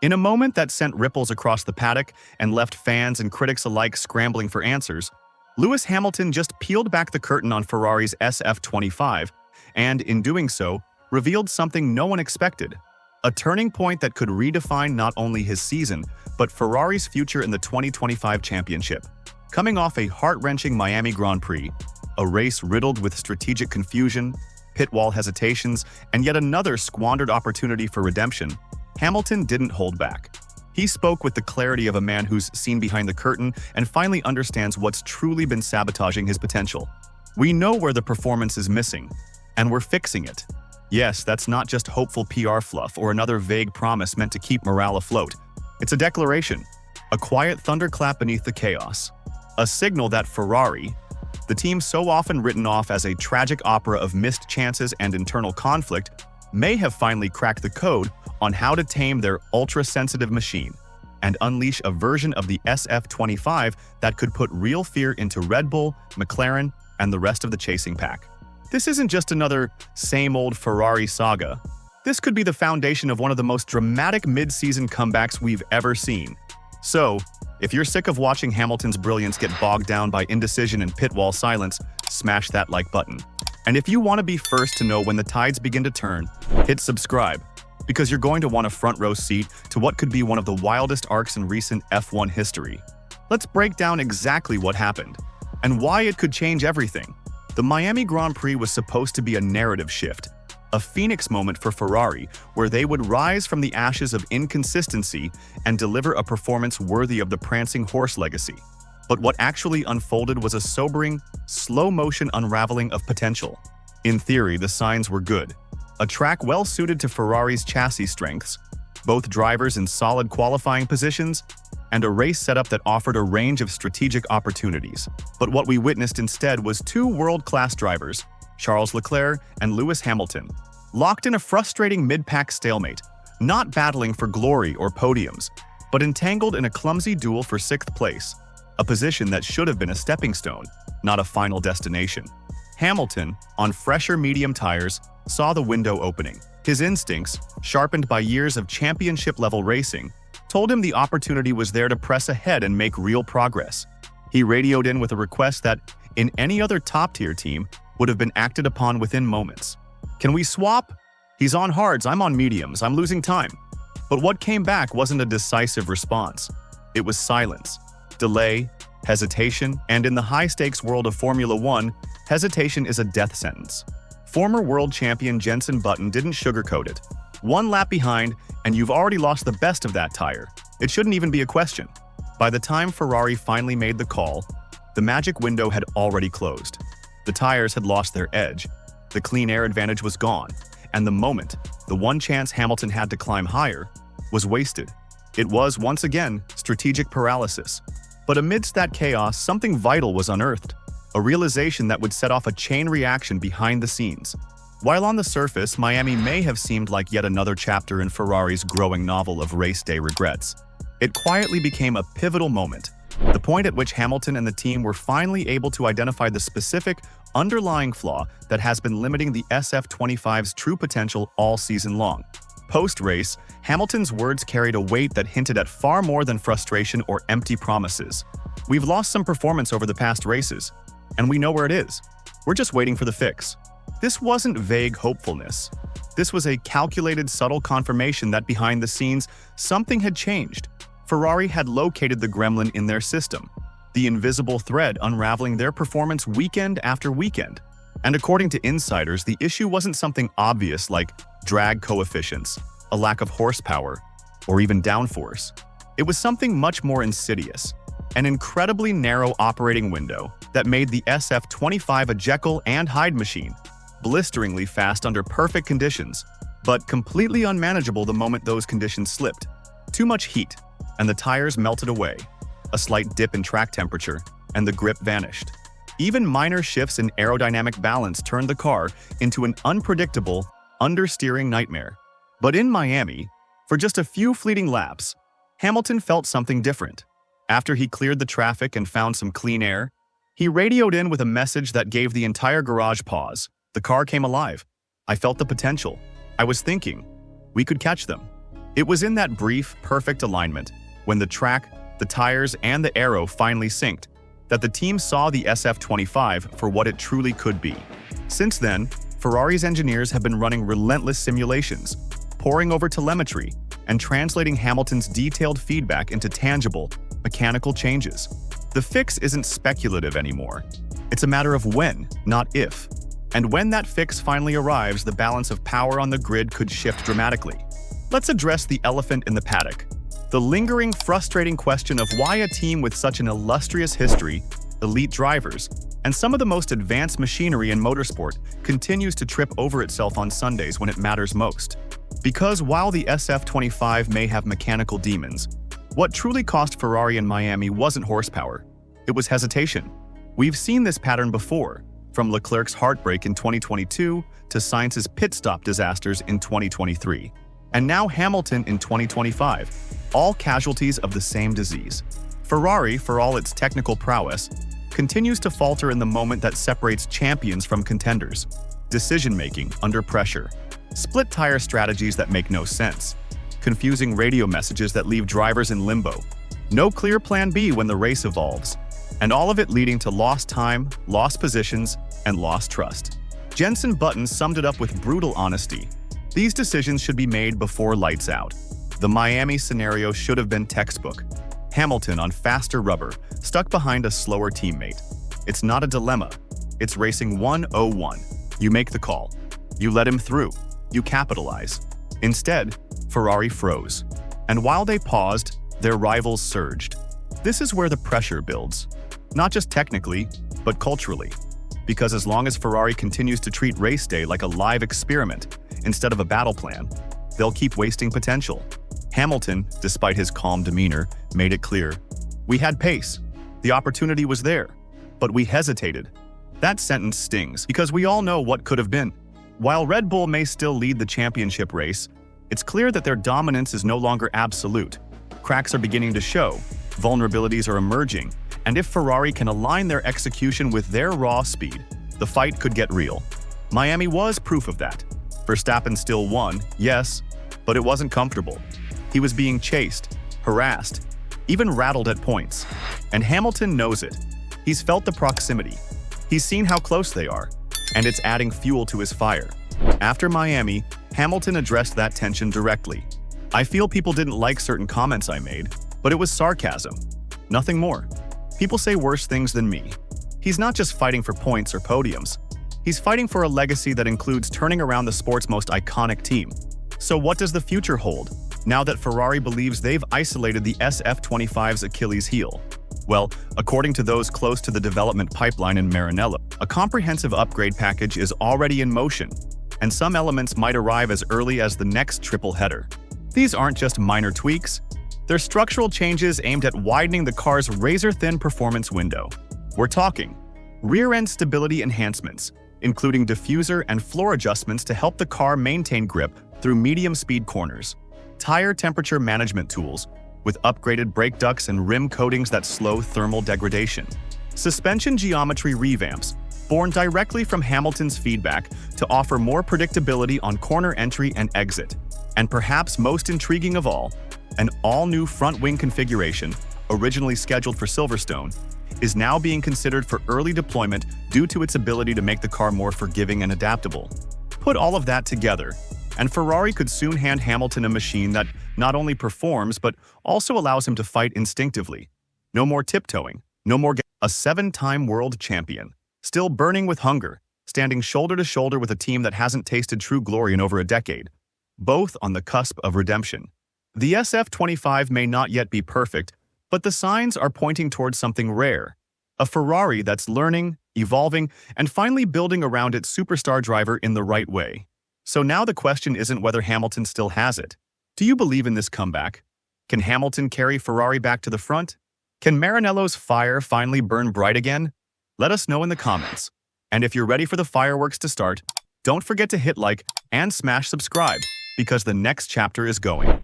In a moment that sent ripples across the paddock and left fans and critics alike scrambling for answers, Lewis Hamilton just peeled back the curtain on Ferrari's SF25 and, in doing so, revealed something no one expected. A turning point that could redefine not only his season, but Ferrari's future in the 2025 championship. Coming off a heart-wrenching Miami Grand Prix, a race riddled with strategic confusion, pit wall hesitations, and yet another squandered opportunity for redemption, Hamilton didn't hold back. He spoke with the clarity of a man who's seen behind the curtain and finally understands what's truly been sabotaging his potential. We know where the performance is missing, and we're fixing it. Yes, that's not just hopeful PR fluff or another vague promise meant to keep morale afloat. It's a declaration, a quiet thunderclap beneath the chaos, a signal that Ferrari, the team so often written off as a tragic opera of missed chances and internal conflict, may have finally cracked the code on how to tame their ultra-sensitive machine and unleash a version of the SF25 that could put real fear into Red Bull, McLaren, and the rest of the chasing pack. This isn't just another same-old Ferrari saga. This could be the foundation of one of the most dramatic mid-season comebacks we've ever seen. So, if you're sick of watching Hamilton's brilliance get bogged down by indecision and pit wall silence, smash that like button. And if you want to be first to know when the tides begin to turn, hit subscribe, because you're going to want a front row seat to what could be one of the wildest arcs in recent F1 history. Let's break down exactly what happened, and why it could change everything. The Miami Grand Prix was supposed to be a narrative shift, a phoenix moment for Ferrari, where they would rise from the ashes of inconsistency and deliver a performance worthy of the prancing horse legacy. But what actually unfolded was a sobering, slow-motion unraveling of potential. In theory, the signs were good. A track well-suited to Ferrari's chassis strengths, both drivers in solid qualifying positions, and a race setup that offered a range of strategic opportunities. But what we witnessed instead was two world-class drivers, Charles Leclerc and Lewis Hamilton, locked in a frustrating mid-pack stalemate, not battling for glory or podiums, but entangled in a clumsy duel for sixth place, a position that should have been a stepping stone, not a final destination. Hamilton, on fresher medium tires, saw the window opening. His instincts, sharpened by years of championship-level racing, told him the opportunity was there to press ahead and make real progress. He radioed in with a request that, in any other top-tier team, would have been acted upon within moments. "Can we swap? He's on hards, I'm on mediums, I'm losing time." But what came back wasn't a decisive response. It was silence, delay, hesitation, and in the high-stakes world of Formula One, hesitation is a death sentence. Former world champion Jenson Button didn't sugarcoat it. One lap behind, and you've already lost the best of that tire. It shouldn't even be a question. By the time Ferrari finally made the call, the magic window had already closed. The tires had lost their edge, the clean air advantage was gone, and the moment, the one chance Hamilton had to climb higher, was wasted. It was, once again, strategic paralysis. But amidst that chaos, something vital was unearthed, a realization that would set off a chain reaction behind the scenes. While on the surface, Miami may have seemed like yet another chapter in Ferrari's growing novel of race day regrets, it quietly became a pivotal moment, the point at which Hamilton and the team were finally able to identify the specific, underlying flaw that has been limiting the SF25's true potential all season long. Post-race, Hamilton's words carried a weight that hinted at far more than frustration or empty promises. "We've lost some performance over the past races, and we know where it is. We're just waiting for the fix." This wasn't vague hopefulness. This was a calculated, subtle confirmation that behind the scenes, something had changed. Ferrari had located the gremlin in their system, the invisible thread unraveling their performance weekend after weekend. And according to insiders, the issue wasn't something obvious like drag coefficients, a lack of horsepower, or even downforce. It was something much more insidious, an incredibly narrow operating window that made the SF25 a Jekyll and Hyde machine, blisteringly fast under perfect conditions, but completely unmanageable the moment those conditions slipped. Too much heat, and the tires melted away. A slight dip in track temperature, and the grip vanished. Even minor shifts in aerodynamic balance turned the car into an unpredictable, understeering nightmare. But in Miami, for just a few fleeting laps, Hamilton felt something different. After he cleared the traffic and found some clean air, he radioed in with a message that gave the entire garage pause. The car came alive. I felt the potential. I was thinking, we could catch them. It was in that brief, perfect alignment, when the track, the tires, and the aero finally synced, that the team saw the SF25 for what it truly could be. Since then, Ferrari's engineers have been running relentless simulations, poring over telemetry, and translating Hamilton's detailed feedback into tangible, mechanical changes. The fix isn't speculative anymore. It's a matter of when, not if. And when that fix finally arrives, the balance of power on the grid could shift dramatically. Let's address the elephant in the paddock. The lingering, frustrating question of why a team with such an illustrious history, elite drivers, and some of the most advanced machinery in motorsport continues to trip over itself on Sundays when it matters most. Because while the SF25 may have mechanical demons, what truly cost Ferrari in Miami wasn't horsepower. It was hesitation. We've seen this pattern before, from Leclerc's heartbreak in 2022 to Sainz's pit stop disasters in 2023. And now Hamilton in 2025, all casualties of the same disease. Ferrari, for all its technical prowess, continues to falter in the moment that separates champions from contenders. Decision-making under pressure. Split tire strategies that make no sense. Confusing radio messages that leave drivers in limbo. No clear plan B when the race evolves. And all of it leading to lost time, lost positions, and lost trust. Jenson Button summed it up with brutal honesty. These decisions should be made before lights out. The Miami scenario should have been textbook. Hamilton on faster rubber, stuck behind a slower teammate. It's not a dilemma. It's racing 101. You make the call. You let him through. You capitalize. Instead, Ferrari froze. And while they paused, their rivals surged. This is where the pressure builds. Not just technically, but culturally. Because as long as Ferrari continues to treat race day like a live experiment instead of a battle plan, they'll keep wasting potential. Hamilton, despite his calm demeanor, made it clear. We had pace. The opportunity was there. But we hesitated. That sentence stings because we all know what could have been. While Red Bull may still lead the championship race, it's clear that their dominance is no longer absolute. Cracks are beginning to show, vulnerabilities are emerging, and if Ferrari can align their execution with their raw speed, the fight could get real. Miami was proof of that. Verstappen still won, yes, but it wasn't comfortable. He was being chased, harassed, even rattled at points. And Hamilton knows it. He's felt the proximity. He's seen how close they are, and it's adding fuel to his fire. After Miami, Hamilton addressed that tension directly. I feel people didn't like certain comments I made, but it was sarcasm. Nothing more. People say worse things than me. He's not just fighting for points or podiums. He's fighting for a legacy that includes turning around the sport's most iconic team. So what does the future hold, now that Ferrari believes they've isolated the SF25's Achilles heel? Well, according to those close to the development pipeline in Maranello, a comprehensive upgrade package is already in motion, and some elements might arrive as early as the next triple header. These aren't just minor tweaks. They're structural changes aimed at widening the car's razor-thin performance window. We're talking rear-end stability enhancements, including diffuser and floor adjustments to help the car maintain grip through medium-speed corners, tire temperature management tools with upgraded brake ducts and rim coatings that slow thermal degradation, suspension geometry revamps born directly from Hamilton's feedback to offer more predictability on corner entry and exit, and perhaps most intriguing of all, an all-new front-wing configuration, originally scheduled for Silverstone, is now being considered for early deployment due to its ability to make the car more forgiving and adaptable. Put all of that together, and Ferrari could soon hand Hamilton a machine that not only performs but also allows him to fight instinctively. No more tiptoeing, no more a 7-time world champion, still burning with hunger, standing shoulder to shoulder with a team that hasn't tasted true glory in over a decade, both on the cusp of redemption. The SF25 may not yet be perfect, but the signs are pointing towards something rare. A Ferrari that's learning, evolving, and finally building around its superstar driver in the right way. So now the question isn't whether Hamilton still has it. Do you believe in this comeback? Can Hamilton carry Ferrari back to the front? Can Maranello's fire finally burn bright again? Let us know in the comments. And if you're ready for the fireworks to start, don't forget to hit like and smash subscribe, because the next chapter is going.